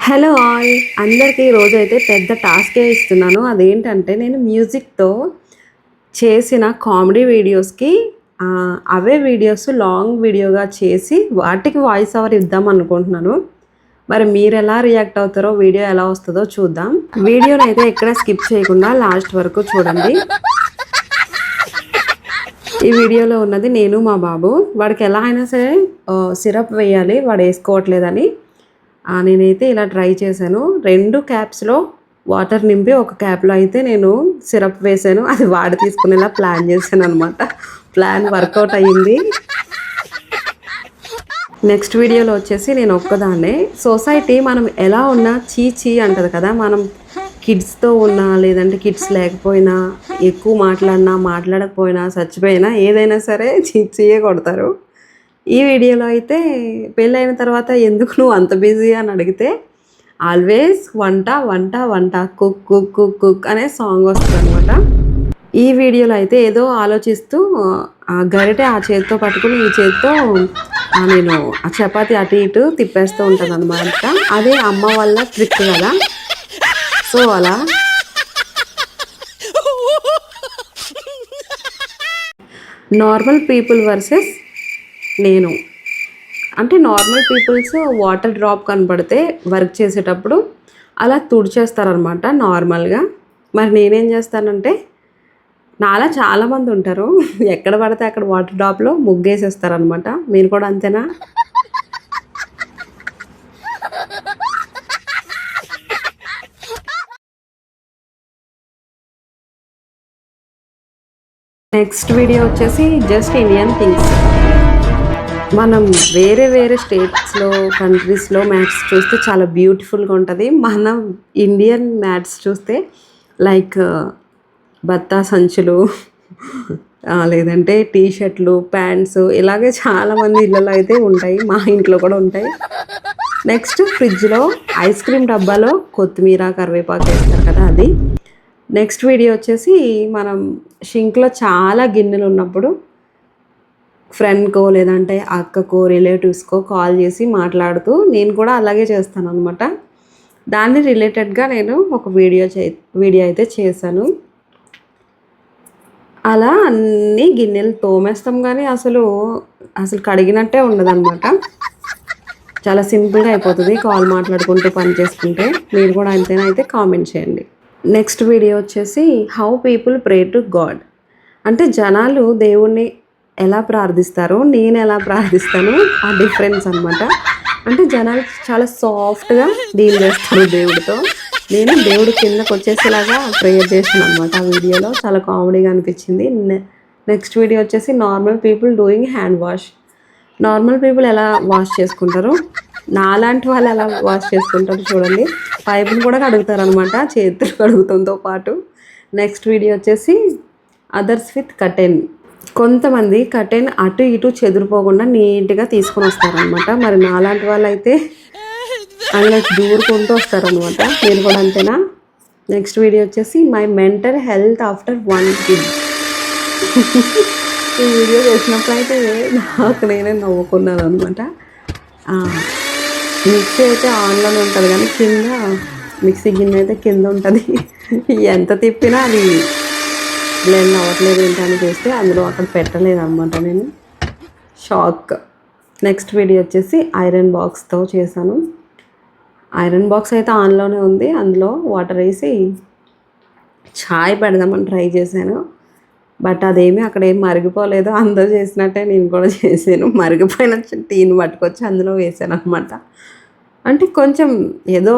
Hello all అందరికీ రోజైతే పెద్ద టాస్కే ఇస్తున్నాను. అదేంటంటే నేను మ్యూజిక్‌తో చేసిన కామెడీ వీడియోస్‌కి అవే వీడియోస్ లాంగ్ వీడియోగా చేసి వాటికి వాయిస్ ఓవర్ ఇద్దాం అనుకుంటున్నాను. మరి మీరెలా రియాక్ట్ అవుతారో, వీడియో ఎలా వస్తదో చూద్దాం. వీడియోనైతే ఎక్కడ స్కిప్ చేయకుండా లాస్ట్ వరకు చూడండి. ఈ వీడియోలో ఉన్నది నేను, మా బాబు. వాడికి ఎలా అయినా సరే సిరప్ వేయాలి, వాడు వేసుకోవట్లేదని నేనైతే ఇలా ట్రై చేశాను. 2 క్యాప్స్‌లో వాటర్ నింపి ఒక క్యాప్‌లో అయితే నేను సిరప్ వేశాను. అది వాడు తీసుకునేలా ప్లాన్ చేశాననమాట. ప్లాన్ వర్కౌట్ అయ్యింది. నెక్స్ట్ వీడియోలో వచ్చేసి నేను ఒక్కదాన్నే. సొసైటీ మనం ఎలా ఉన్నా చీ చీ అంటది కదా! మనం కిడ్స్‌తో ఉన్నా, లేదంటే కిడ్స్ లేకపోయినా, ఎక్కువ మాట్లాడినా, మాట్లాడకపోయినా, చచ్చిపోయినా ఏదైనా సరే చీ చీయే కొడతారు. ఈ వీడియోలో అయితే పెళ్ళైన తర్వాత ఎందుకు నువ్వు అంత బిజీ అని అడిగితే ఆల్వేస్ వంట వంట వంట కుక్ కుక్ కుక్ కుక్ అనే సాంగ్ వస్తుందన్నమాట. ఈ వీడియోలో అయితే ఏదో ఆలోచిస్తూ ఆ గరిటె ఆ చేతితో పట్టుకుని ఈ చేతితో నేను ఆ చపాతి అటు ఇటు తిప్పేస్తూ ఉంటాను అనమాట. అదే అమ్మ వాళ్ళ ట్రిక్ కదా. సో అలా నార్మల్ పీపుల్ వర్సెస్ నేను. అంటే నార్మల్ పీపుల్స్ వాటర్ డ్రాప్ కనపడితే వర్క్ చేసేటప్పుడు అలా తుడిచేస్తారనమాట నార్మల్గా. మరి నేనేం చేస్తానంటే, నాలా చాలామంది ఉంటారు, ఎక్కడ పడితే అక్కడ వాటర్ డ్రాప్లో ముగ్గేసేస్తారనమాట. మీరు కూడా అంతేనా? నెక్స్ట్ వీడియో వచ్చేసి జస్ట్ ఇండియన్ థింగ్స్. మనం వేరే వేరే స్టేట్స్లో, కంట్రీస్లో మ్యాట్స్ చూస్తే చాలా బ్యూటిఫుల్గా ఉంటుంది. మనం ఇండియన్ మ్యాట్స్ చూస్తే లైక్ బత్తా సంచులు, లేదంటే టీ షర్ట్లు, ప్యాంట్స్, ఇలాగే చాలామంది ఇళ్ళలో అయితే ఉంటాయి. మా ఇంట్లో కూడా ఉంటాయి. నెక్స్ట్ ఫ్రిడ్జ్లో ఐస్ క్రీమ్ డబ్బాలో కొత్తిమీర, కరివేపాకు వేస్తారు కదా, అది. నెక్స్ట్ వీడియో వచ్చేసి మనం షింక్లో చాలా గిన్నెలు ఉన్నప్పుడు ఫ్రెండ్కో, లేదంటే అక్కకో, రిలేటివ్స్కో కాల్ చేసి మాట్లాడుతూ నేను కూడా అలాగే చేస్తాను అనమాట. దాన్ని రిలేటెడ్గా నేను ఒక వీడియో అయితే చేశాను. అలా అన్ని గిన్నెలు తోమేస్తాం కానీ అసలు కడిగినట్టే ఉండదన్నమాట. చాలా సింపుల్గా అయిపోతుంది కాల్ మాట్లాడుకుంటూ పని చేసుకుంటే. మీరు కూడా అంతేనా అయితే కామెంట్ చేయండి. నెక్స్ట్ వీడియో వచ్చేసి how people pray to God. అంటే జనాలు దేవుణ్ణి ఎలా ప్రార్థిస్తారో, నేను ఎలా ప్రార్థిస్తాను, ఆ డిఫరెన్స్ అనమాట. అంటే జనాలు చాలా సాఫ్ట్గా డీల్ చేస్తారు దేవుడితో. నేను దేవుడు కిందకు వచ్చేసేలాగా ప్రేయర్ చేశాను అనమాట. ఆ వీడియోలో చాలా కామెడీగా అనిపించింది. నెక్స్ట్ వీడియో వచ్చేసి normal people doing hand wash. Normal people ఎలా వాష్ చేసుకుంటారు, నాలాంటి వాళ్ళు ఎలా వాష్ చేసుకుంటారు చూడండి. పైపుని కూడా కడుగుతారనమాట, చేతులు కడుగుతంతో పాటు. నెక్స్ట్ వీడియో వచ్చేసి అదర్స్ విత్ కటెన్. కొంతమంది కటెన్ అటు ఇటు చెదిరిపోకుండా నీట్గా తీసుకొని వస్తారనమాట. మరి నాలాంటి వాళ్ళు అయితే అందులో దూరుకుంటూ వస్తారనమాట. మీరు కూడా అంతేనా? నెక్స్ట్ వీడియో వచ్చేసి my mental health after 1 kid. ఈ వీడియో చేసినప్పుడు అయితే నాకు నేనే నవ్వుకున్నాను అనమాట. మిక్సీ అయితే ఆన్లోనే ఉంటుంది కానీ కింద మిక్సీ గిన్నె అయితే కింద ఉంటుంది. ఎంత తిప్పినా అది బ్లెండ్ అవ్వట్లేదు ఏంటని చూస్తే అందులో అక్కడ పెట్టలేదు అనమాట. నేను షాక్. నెక్స్ట్ వీడియో వచ్చేసి ఐరన్ బాక్స్తో చేశాను. ఐరన్ బాక్స్ అయితే ఆన్లోనే ఉంది. అందులో వాటర్ వేసి ఛాయ్ పెడదామని ట్రై చేశాను. బట్ అదేమీ అక్కడ ఏం మరిగిపోలేదు. అందరూ చేసినట్టే నేను కూడా చేశాను. మరిగిపోయిన టీని పట్టుకొచ్చి అందులో వేసాను అనమాట. అంటే కొంచెం ఏదో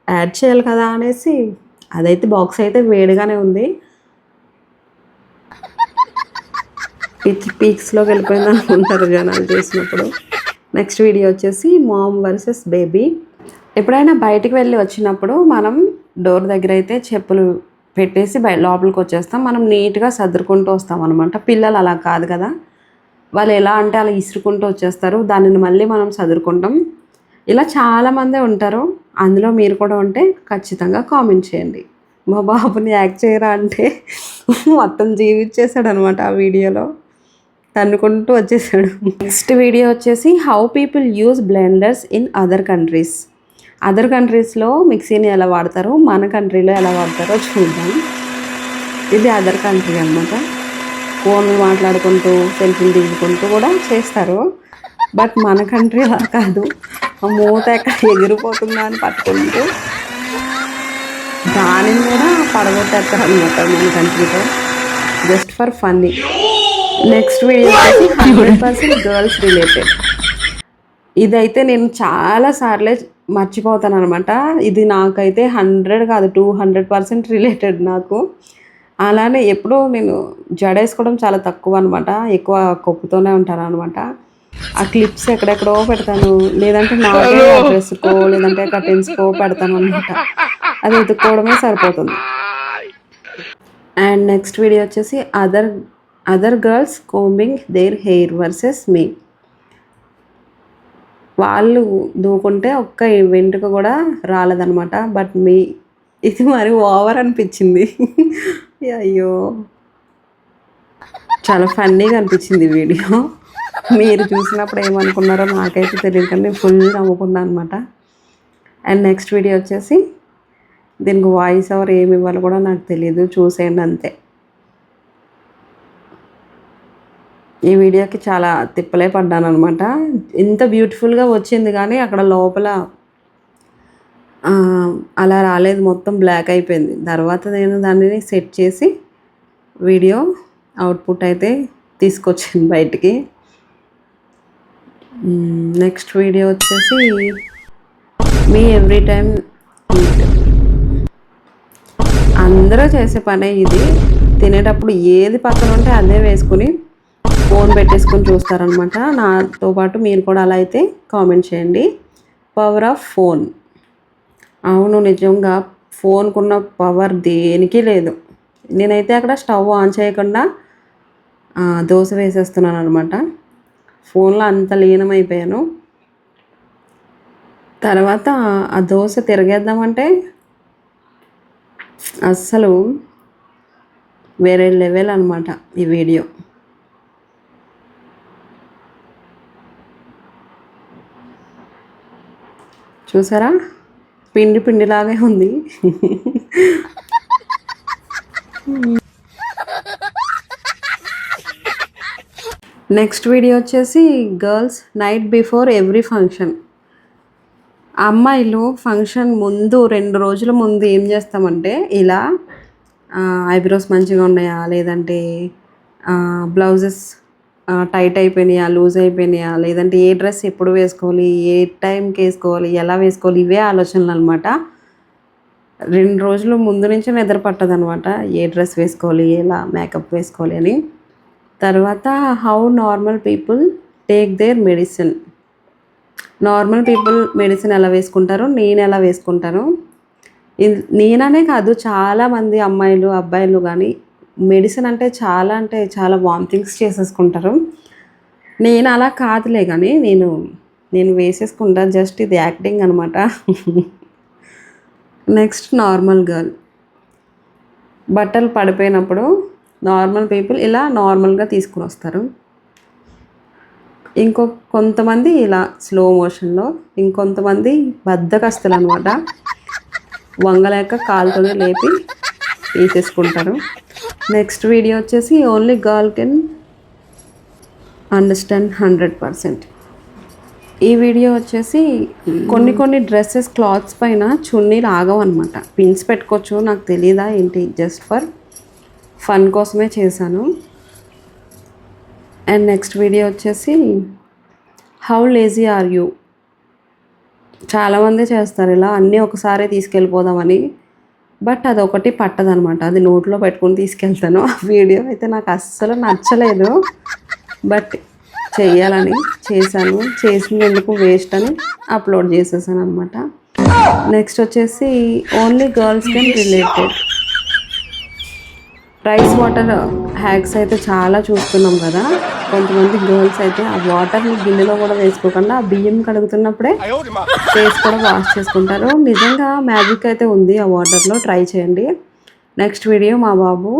యాడ్ చేయాలి కదా అనేసి, అదైతే బాక్స్ అయితే వేడిగానే ఉంది. పీక్స్లోకి వెళ్ళిపోయింది అనుకుంటారు జనాలు చేసినప్పుడు. నెక్స్ట్ వీడియో వచ్చేసి మామ్ వర్సెస్ బేబీ. ఎప్పుడైనా బయటికి వెళ్ళి వచ్చినప్పుడు మనం డోర్ దగ్గర అయితే చెప్పులు పెట్టేసి లోపలికి వచ్చేస్తాం. మనం నీట్గా సర్దుకుంటూ వస్తాం అనమాట. పిల్లలు అలా కాదు కదా, వాళ్ళు ఎలా అంటే అలా ఇసురుకుంటూ వచ్చేస్తారు. దానిని మళ్ళీ మనం సదురుకుంటాం. ఇలా చాలామందే ఉంటారు. అందులో మీరు కూడా ఉంటే ఖచ్చితంగా కామెంట్ చేయండి. మా బాబుని యాక్ట్ చేయరా అంటే మొత్తం జీవించేశాడు అనమాట ఆ వీడియోలో. తన్నుకుంటూ వచ్చేసాడు. నెక్స్ట్ వీడియో వచ్చేసి how people use blenders in other countries. Other కంట్రీస్లో మిక్సీని ఎలా వాడతారో మన కంట్రీలో ఎలా వాడతారో చూద్దాం. ఇది అదర్ కంట్రీ అనమాట. ఫోన్లు మాట్లాడుకుంటూ సెల్ఫీలు దిగుకుంటూ కూడా చేస్తారు. బట్ మన కంట్రీ అలా కాదు. మూత ఎక్కడ ఎగిరిపోతుందా అని పట్టుకుంటూ దానిని కూడా పడగొట్టేస్తారు అనమాట మన కంట్రీలో, just for funny. Next video వచ్చేసి 100% గర్ల్స్ రిలేటెడ్. ఇదైతే నేను చాలా సార్లే మర్చిపోతాను అనమాట. ఇది నాకైతే 100 కాదు 200% రిలేటెడ్ నాకు. అలానే ఎప్పుడూ నేను జడేసుకోవడం చాలా తక్కువ అనమాట. ఎక్కువ కొప్పుతోనే ఉంటాను అనమాట. ఆ క్లిప్స్ ఎక్కడెక్కడో పెడతాను, లేదంటే నాకే డ్రెస్కో లేదంటే కటిన్స్కో పెడతాను అనమాట. అది ఎత్తుక్కోవడమే సరిపోతుంది. అండ్ నెక్స్ట్ వీడియో వచ్చేసి other girls combing their hair versus me. వాళ్ళు దూకుంటే ఒక్క వెంట్రుక కూడా రాలేదనమాట. బట్ ఇది మరి ఓవర్ అనిపించింది. అయ్యో, చాలా ఫన్నీగా అనిపించింది వీడియో. మీరు చూసినప్పుడు ఏమనుకున్నారో నాకైతే తెలియదు, కానీ ఫుల్ నవ్వుకున్నాను అనమాట. అండ్ నెక్స్ట్ వీడియో వచ్చేసి దీనికి వాయిస్ ఓవర్ ఏమి ఇవ్వాలో కూడా నాకు తెలియదు, చూసేయండి అంతే. ఈ వీడియోకి చాలా తిప్పలే పడ్డాను అనమాట. ఇంత బ్యూటిఫుల్గా వచ్చింది కానీ అక్కడ లోపల అలా రాలేదు, మొత్తం బ్లాక్ అయిపోయింది. తర్వాత నేను దానిని సెట్ చేసి వీడియో అవుట్పుట్ అయితే తీసుకొచ్చాను బయటికి. నెక్స్ట్ వీడియో వచ్చేసి మీ ఎవ్రీ టైం అందరూ చేసే పనే ఇది. తినేటప్పుడు ఏది పక్కన ఉంటే అదే వేసుకుని ఫోన్ పెట్టేసుకొని చూస్తారనమాట. నాతో పాటు మీరు కూడా అలా అయితే కామెంట్ చేయండి. Power of phone. అవును, నిజంగా ఫోన్కున్న పవర్ దేనికి లేదు. నేనైతే అక్కడ స్టవ్ ఆన్ చేయకుండా దోశ వేసేస్తున్నాను అనమాట. ఫోన్లో అంత లీనమైపోయాను. తర్వాత ఆ దోశ తిరగేద్దామంటే అస్సలు వేరే లెవెల్ అనమాట ఈ వీడియో. చూసారా, పిండిలాగే ఉంది. నెక్స్ట్ వీడియో వచ్చేసి girls night before every function. అమ్మాయిలు ఫంక్షన్ ముందు 2 రోజుల ముందు ఏం చేస్తామంటే ఇలా ఐబ్రోస్ మంచిగా ఉన్నాయా, లేదంటే బ్లౌజెస్ టైట్ అయిపోయినాయా, లూజ్ అయిపోయినాయా, లేదంటే ఏ డ్రెస్ ఎప్పుడు వేసుకోవాలి, ఏ టైంకి వేసుకోవాలి, ఎలా వేసుకోవాలి, ఇవే ఆలోచనలు అనమాట. 2 రోజుల ముందు నుంచే నిద్ర పట్టదనమాట, ఏ డ్రెస్ వేసుకోవాలి, ఎలా మేకప్ వేసుకోవాలి అని. తర్వాత how normal people take their medicine. Normal people medicine ఎలా వేసుకుంటారో నేను ఎలా వేసుకుంటాను. నేననే కాదు, చాలామంది అమ్మాయిలు అబ్బాయిలు కానీ మెడిసిన్ అంటే చాలా వామిటింగ్స్ చేసేసుకుంటారు. నేను అలా కాదులే, కానీ నేను వేసేసుకుంటా, జస్ట్ ఇది యాక్టింగ్ అనమాట. Next normal girl. బట్టలు పడిపోయినప్పుడు నార్మల్ పీపుల్ ఇలా నార్మల్గా తీసుకుని వస్తారు. కొంతమంది ఇలా స్లో మోషన్లో, ఇంకొంతమంది బద్ధకస్తులు అనమాట, వంగలేక కాలుతోనే లేపి తీసేసుకుంటారు. నెక్స్ట్ వీడియో వచ్చేసి ఓన్లీ గర్ల్ కెన్ అండర్స్టాండ్ 100%. ఈ వీడియో వచ్చేసి కొన్ని డ్రెస్సెస్ క్లాత్స్ పైన చున్నీలు ఆగవన్నమాట. పిన్స్ పెట్టుకోవచ్చు, నాకు తెలియదా ఏంటి, జస్ట్ ఫర్ ఫన్ కోసమే చేశాను. అండ్ నెక్స్ట్ వీడియో వచ్చేసి హౌ లేజీ ఆర్ యూ. చాలామంది చేస్తారు ఇలా అన్నీ ఒకసారి తీసుకెళ్ళిపోదామని, బట్ అదొకటి పట్టదనమాట, అది నోట్లో పెట్టుకుని తీసుకెళ్తాను. ఆ వీడియో అయితే నాకు అస్సలు నచ్చలేదు, బట్ చెయ్యాలని చేశాను. చేసినందుకు వేస్ట్ అని అప్లోడ్ చేసేసాను అనమాట. నెక్స్ట్ వచ్చేసి only girls can related. Rice water hacks అయితే చాలా చూస్తున్నాం కదా. కొంతమంది గర్ల్స్ అయితే ఆ వాటర్ని గిన్నెలో కూడా వేసుకోకుండా ఆ బియ్యం కడుగుతున్నప్పుడే ఫేస్ కూడా వాష్ చేసుకుంటారు. నిజంగా మ్యాజిక్ అయితే ఉంది ఆ వాటర్లో, ట్రై చేయండి. నెక్స్ట్ వీడియో మా బాబు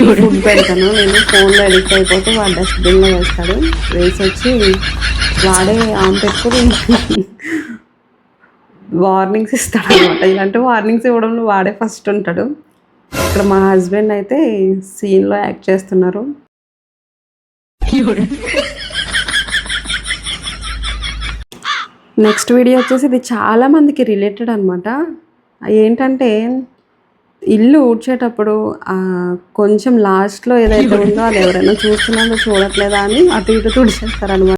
ఫుడ్ పెడతాను. నేను ఫోన్లో ఎడిక్ట్ అయిపోతే వాడు డస్ట్బిన్లో వేస్తాడు. వేసి వచ్చి వాడే పెట్టుకుని వార్నింగ్స్ ఇస్తాడు అనమాట. ఇలాంటి వార్నింగ్స్ ఇవ్వడంలో వాడే ఫస్ట్ ఉంటాడు. ఇక్కడ మా హస్బెండ్ అయితే సీన్లో యాక్ట్ చేస్తున్నారు. నెక్స్ట్ వీడియో వచ్చేసి ఇది చాలా మందికి రిలేటెడ్ అనమాట. ఏంటంటే ఇల్లు ఊడ్చేటప్పుడు కొంచెం లాస్ట్లో ఏదైతే ఉందో అది ఎవరైనా చూస్తున్నారో చూడట్లేదా అని అటు ఇటు తుడిచేస్తారనమాట.